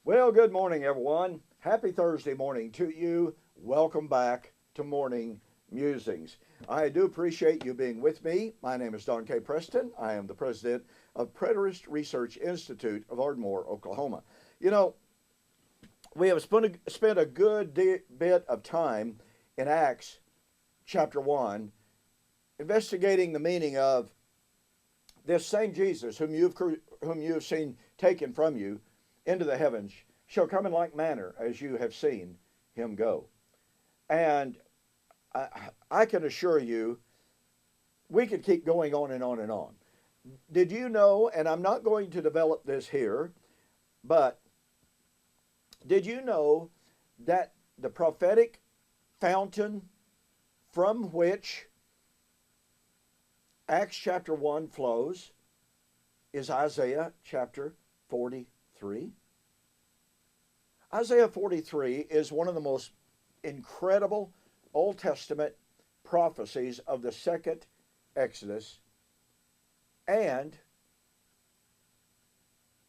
Well, good morning, everyone. Happy Thursday morning to you. Welcome back to Morning Musings. I do appreciate you being with me. My name is Don K. Preston. I am the president of Preterist Research Institute of Ardmore, Oklahoma. You know, we have spent a good bit of time in Acts chapter 1 investigating the meaning of this same Jesus whom you have seen taken from you into the heavens shall come in like manner as you have seen him go. And I can assure you, we could keep going on and on and on. Did you know, and I'm not going to develop this here, but did you know that the prophetic fountain from which Acts chapter 1 flows is Isaiah chapter 43? Isaiah 43 is one of the most incredible Old Testament prophecies of the second Exodus. And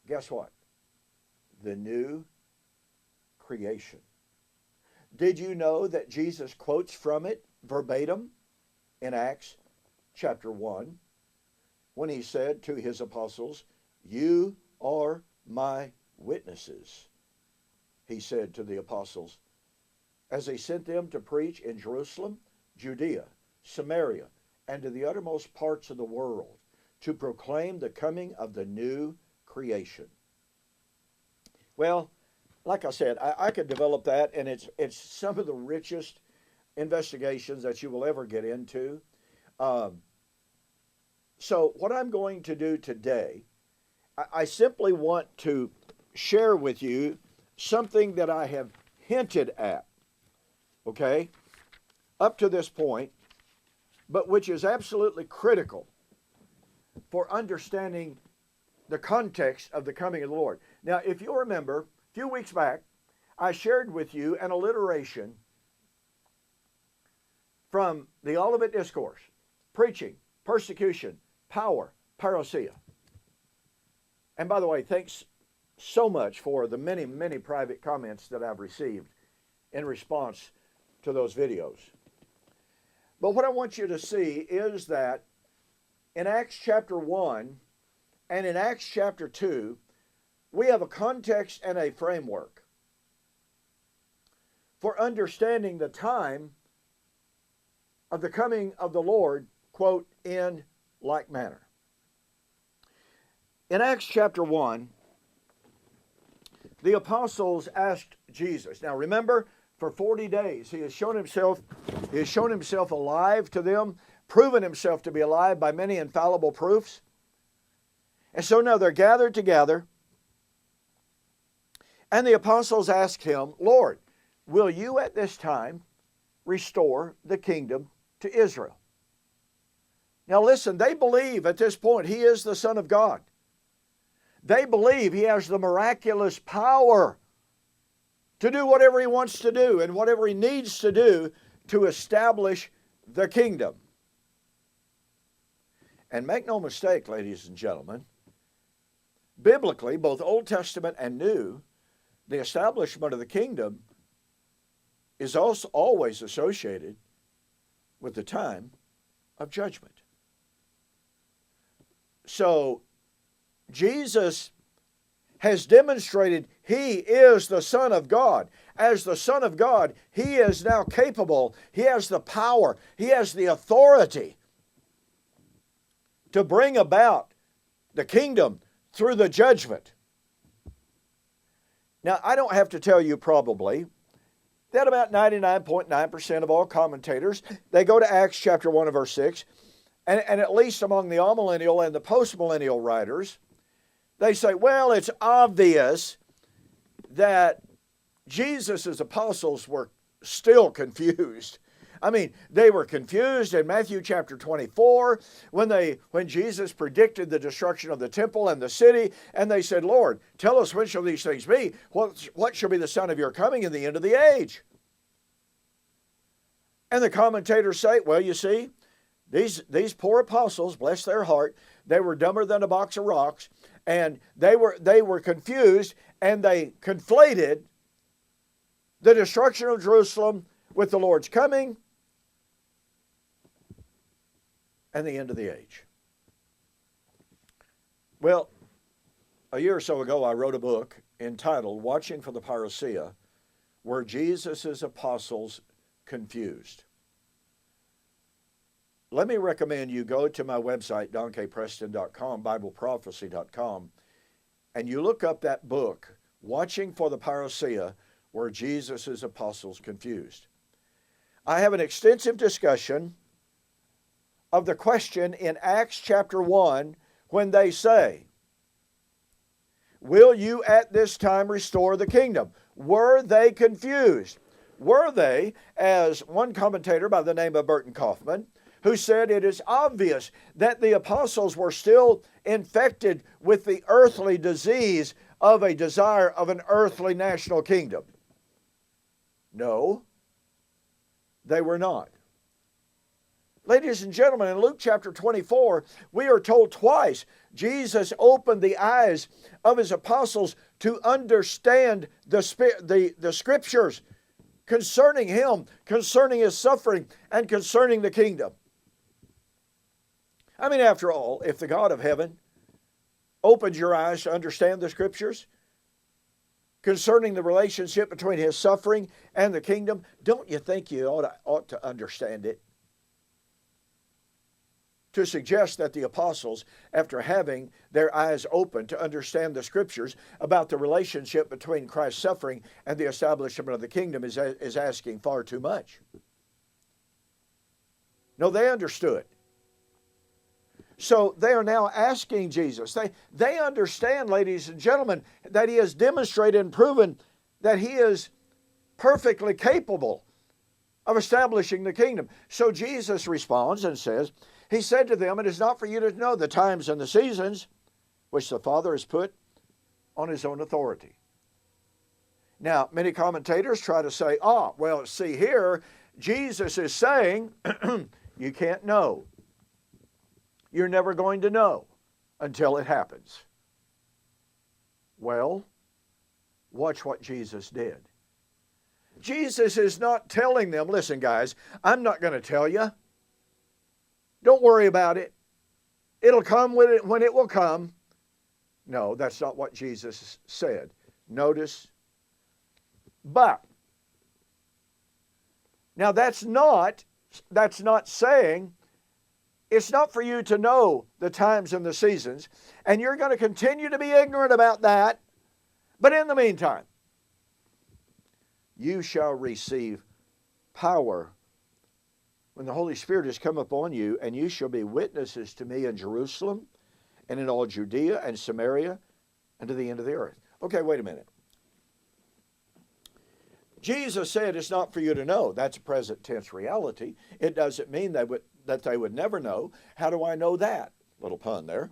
guess what? The new creation. Did you know that Jesus quotes from it verbatim in Acts chapter 1 when he said to his apostles, "You are my witnesses," he said to the apostles, as he sent them to preach in Jerusalem, Judea, Samaria, and to the uttermost parts of the world, to proclaim the coming of the new creation. Well, like I said, I could develop that, and it's some of the richest investigations that you will ever get into. So what I'm going to do today, I simply want to share with you something that I have hinted at, okay, up to this point, but which is absolutely critical for understanding the context of the coming of the Lord. Now, if you remember, a few weeks back, I shared with you an alliteration from the Olivet Discourse: preaching, persecution, power, parousia. And by the way, thanks so much for the many, many private comments that I've received in response to those videos. But what I want you to see is that in Acts chapter 1 and in Acts chapter 2, we have a context and a framework for understanding the time of the coming of the Lord, quote, in like manner. In Acts chapter 1, the apostles asked Jesus. Now remember, for 40 days he has shown himself alive to them, proven himself to be alive by many infallible proofs. And so now they're gathered together, and the apostles ask him, "Lord, will you at this time restore the kingdom to Israel?" Now listen, they believe at this point he is the Son of God. They believe he has the miraculous power to do whatever he wants to do and whatever he needs to do to establish the kingdom. And make no mistake, ladies and gentlemen, biblically, both Old Testament and New, the establishment of the kingdom is also always associated with the time of judgment. So Jesus has demonstrated he is the Son of God. As the Son of God, he is now capable, he has the power, he has the authority to bring about the kingdom through the judgment. Now, I don't have to tell you probably that about 99.9% of all commentators, they go to Acts chapter 1 and verse 6, and at least among the amillennial and the postmillennial writers, they say, well, it's obvious that Jesus' apostles were still confused. I mean, they were confused in Matthew chapter 24 when Jesus predicted the destruction of the temple and the city, and they said, "Lord, tell us when shall these things be? What shall be the sign of your coming in the end of the age?" And the commentators say, well, you see, these poor apostles, bless their heart, they were dumber than a box of rocks, And they were confused, and they conflated the destruction of Jerusalem with the Lord's coming and the end of the age. Well, a year or so ago, I wrote a book entitled Watching for the Parousia, Were Jesus' Apostles Confused? Let me recommend you go to my website, donkpreston.com, BibleProphecy.com, and you look up that book, Watching for the Parousia, Were Jesus' Apostles Confused? I have an extensive discussion of the question in Acts chapter 1 when they say, will you at this time restore the kingdom? Were they confused? Were they, as one commentator by the name of Burton Kaufman, who said it is obvious that the apostles were still infected with the earthly disease of a desire of an earthly national kingdom? No, they were not. Ladies and gentlemen, in Luke chapter 24, we are told twice Jesus opened the eyes of his apostles to understand the scriptures concerning him, concerning his suffering, and concerning the kingdom. I mean, after all, if the God of heaven opened your eyes to understand the scriptures concerning the relationship between his suffering and the kingdom, don't you think you ought to understand it? To suggest that the apostles, after having their eyes open to understand the scriptures about the relationship between Christ's suffering and the establishment of the kingdom is asking far too much. No, they understood. So they are now asking Jesus. They understand, ladies and gentlemen, that he has demonstrated and proven that he is perfectly capable of establishing the kingdom. So Jesus responds and says, he said to them, it is not for you to know the times and the seasons which the Father has put on his own authority. Now, many commentators try to say, well, see here, Jesus is saying, you can't know. You're never going to know until it happens. Well, watch what Jesus did. Jesus is not telling them, listen guys, I'm not going to tell you. Don't worry about it. It'll come when it will come. No, that's not what Jesus said. Notice. But, now that's not saying it's not for you to know the times and the seasons, and you're going to continue to be ignorant about that. But in the meantime, you shall receive power when the Holy Spirit has come upon you, and you shall be witnesses to me in Jerusalem and in all Judea and Samaria and to the end of the earth. Okay, wait a minute. Jesus said it's not for you to know. That's a present tense reality. It doesn't mean that they would never know. How do I know that? Little pun there.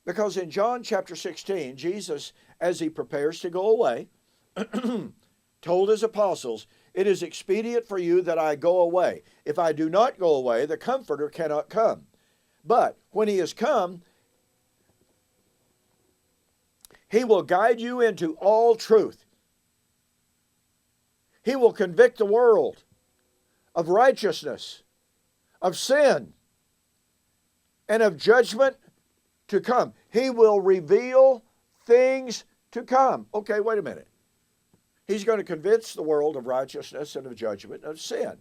Because in John chapter 16, Jesus, as he prepares to go away, told his apostles, it is expedient for you that I go away. If I do not go away, the Comforter cannot come. But when he has come, he will guide you into all truth. He will convict the world of righteousness, of sin, and of judgment to come. He will reveal things to come. Okay, wait a minute. He's going to convince the world of righteousness and of judgment, of sin,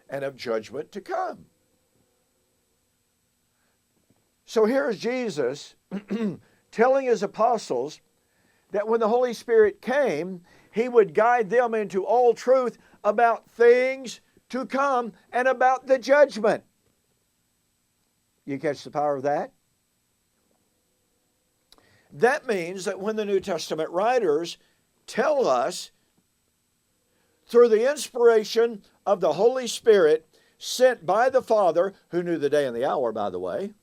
and of judgment to come. So here's Jesus telling his apostles that when the Holy Spirit came, he would guide them into all truth about things to come and about the judgment. You catch the power of that? That means that when the New Testament writers tell us, through the inspiration of the Holy Spirit sent by the Father, who knew the day and the hour, by the way,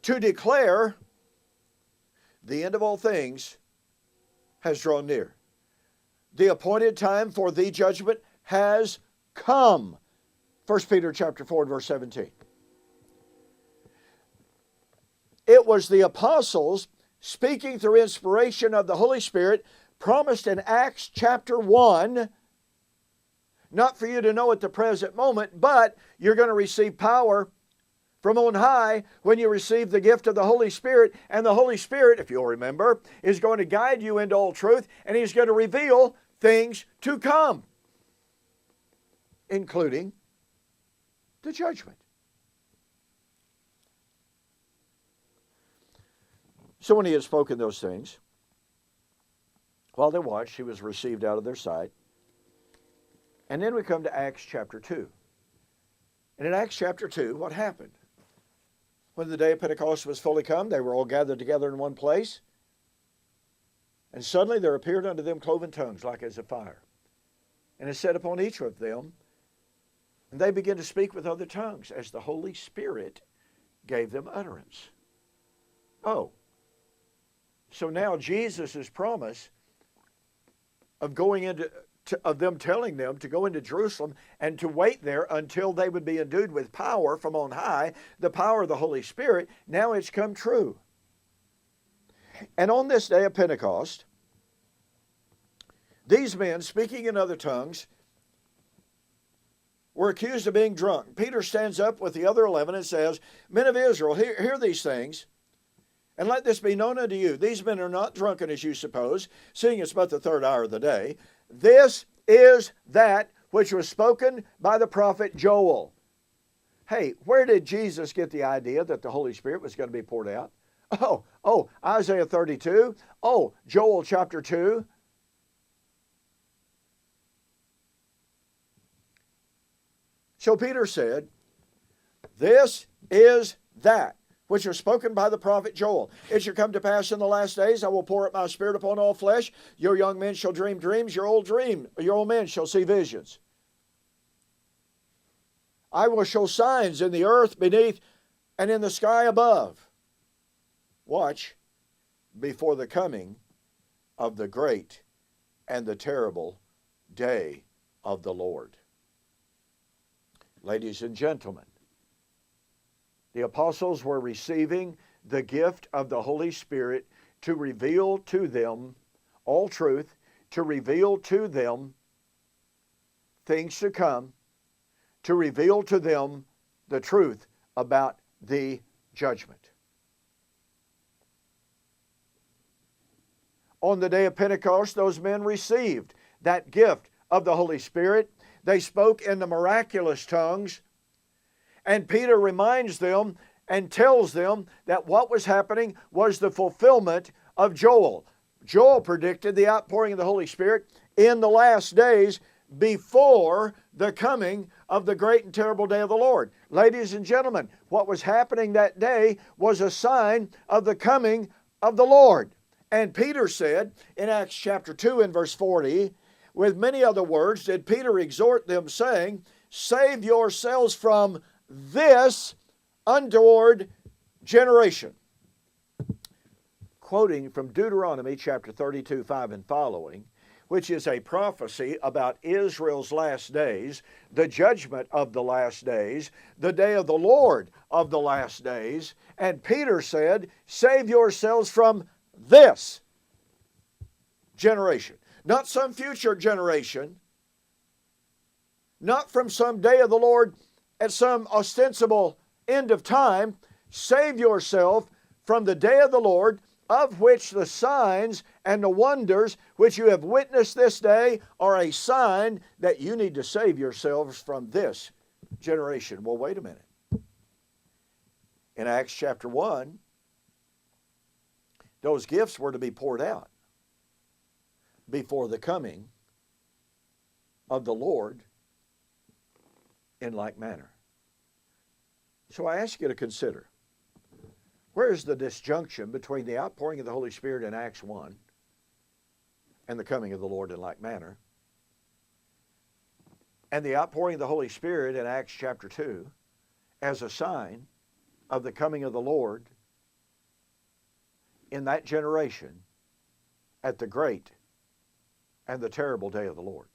to declare the end of all things has drawn near. The appointed time for the judgment has come. 1 Peter chapter 4 and verse 17. it was the apostles speaking through inspiration of the Holy Spirit promised in Acts chapter 1, not for you to know at the present moment, but you're going to receive power from on high when you receive the gift of the Holy Spirit. And the Holy Spirit, if you'll remember, is going to guide you into all truth, and He's going to reveal things to come, including the judgment. So when He had spoken those things, while they watched, He was received out of their sight. And then we come to Acts chapter 2. And in Acts chapter 2, what happened? When the day of Pentecost was fully come, they were all gathered together in one place. And suddenly there appeared unto them cloven tongues like as of fire. And it sat upon each of them. And they began to speak with other tongues as the Holy Spirit gave them utterance. Oh, so now Jesus' promise of going into of them telling them to go into Jerusalem and to wait there until they would be endued with power from on high, the power of the Holy Spirit, now it's come true. And on this day of Pentecost, these men, speaking in other tongues, were accused of being drunk. Peter stands up with the other 11 and says, Men of Israel, hear these things, and let this be known unto you. These men are not drunken as you suppose, seeing it's but the third hour of the day. This is that which was spoken by the prophet Joel. Hey, where did Jesus get the idea that the Holy Spirit was going to be poured out? Oh, Isaiah 32. Oh, Joel chapter 2. So Peter said, This is that which was spoken by the prophet Joel. It shall come to pass in the last days, I will pour out my Spirit upon all flesh. Your young men shall dream dreams, your old men shall see visions. I will show signs in the earth beneath and in the sky above. Watch, before the coming of the great and the terrible day of the Lord. Ladies and gentlemen, the apostles were receiving the gift of the Holy Spirit to reveal to them all truth, to reveal to them things to come, to reveal to them the truth about the judgment. On the day of Pentecost, those men received that gift of the Holy Spirit. They spoke in the miraculous tongues. And Peter reminds them and tells them that what was happening was the fulfillment of Joel. Joel predicted the outpouring of the Holy Spirit in the last days before the coming of the great and terrible day of the Lord. Ladies and gentlemen, what was happening that day was a sign of the coming of the Lord. And Peter said in Acts chapter 2 and verse 40, with many other words did Peter exhort them, saying, Save yourselves from this untoward generation. Quoting from Deuteronomy chapter 32, 5 and following, which is a prophecy about Israel's last days, the judgment of the last days, the day of the Lord of the last days. And Peter said, save yourselves from this generation. Not some future generation, not from some day of the Lord at some ostensible end of time. Save yourself from the day of the Lord, of which the signs and the wonders which you have witnessed this day are a sign that you need to save yourselves from this generation. Well, wait a minute. In Acts chapter 1, those gifts were to be poured out before the coming of the Lord in like manner. So I ask you to consider, where is the disjunction between the outpouring of the Holy Spirit in Acts 1 and the coming of the Lord in like manner, and the outpouring of the Holy Spirit in Acts chapter 2 as a sign of the coming of the Lord in that generation at the great and the terrible day of the Lord?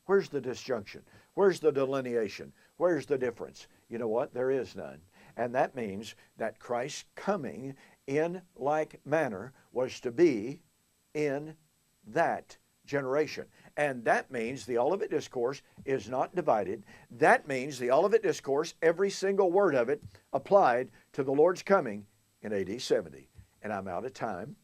Where's the disjunction? Where's the delineation? Where's the difference? You know what? There is none. And that means that Christ's coming in like manner was to be in that generation. And that means the Olivet Discourse is not divided. That means the Olivet Discourse, every single word of it, applied to the Lord's coming in AD 70. And I'm out of time.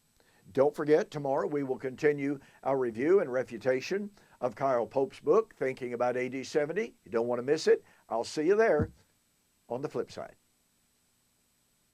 Don't forget, tomorrow we will continue our review and refutation of Kyle Pope's book, Thinking About AD 70. You don't want to miss it. I'll see you there on the flip side.